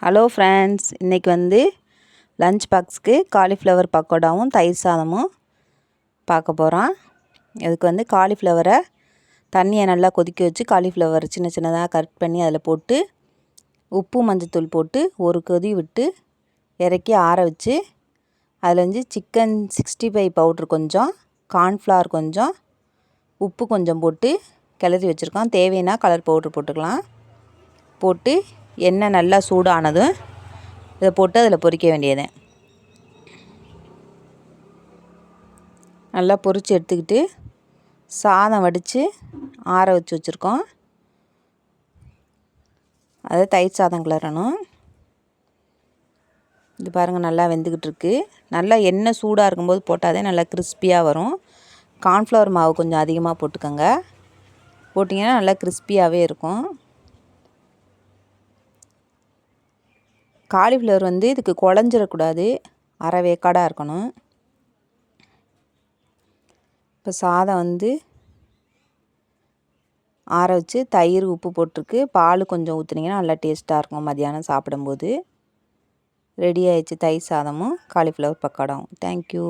Hello friends, இன்றைக்கி lunch பாக்ஸுக்கு cauliflower பக்கோடாவும் தயிர் சாதமும் பார்க்க போகிறோம். இதுக்கு காலிஃப்ளவரை தண்ணியை நல்லா கொதிக்க வச்சு காலிஃப்ளவர் சின்ன சின்னதாக கட் பண்ணி அதில் போட்டு உப்பு மஞ்சத்தூள் போட்டு ஒரு கொதி விட்டு இறக்கி ஆற வச்சு அதில் சிக்கன் 65 பவுட்ரு கொஞ்சம், கார்ன்ஃப்ளவர் கொஞ்சம், உப்பு கொஞ்சம் போட்டு கிளறி வச்சுருக்கோம். தேவைன்னா கலர் பவுட்ரு போட்டுக்கலாம். போட்டு எண்ணெய் நல்லா சூடானதும் இதை போட்டு அதில் பொரிக்க வேண்டியது. நல்லா பொரித்து எடுத்துக்கிட்டு சாதம் வடித்து ஆற வச்சு வச்சுருக்கோம். அதை தயிர் சாதம் கிளறணும். இது பாருங்கள், நல்லா வெந்துக்கிட்டு இருக்குது. நல்லா எண்ணெய் சூடாக இருக்கும்போது போட்டால் தான் நல்லா கிறிஸ்பியாக வரும். கார்ன்ஃப்ளவர் மாவு கொஞ்சம் அதிகமாக போட்டுக்கோங்க. போட்டிங்கன்னா நல்லா கிறிஸ்பியாகவே இருக்கும். காலிஃப்ளவர் இதுக்கு குழஞ்சிடக்கூடாது, அரை வேக்காடாக இருக்கணும். இப்போ சாதம் ஆற வச்சு தயிர் உப்பு போட்டிருக்கு. பால் கொஞ்சம் ஊற்றுனீங்கன்னா நல்லா டேஸ்ட்டாக இருக்கும் மதியானம் சாப்பிடும்போது. ரெடி ஆயிடுச்சு தயிர் சாதமும் காலிஃப்ளவர் பக்கோடாவும். தேங்க்யூ.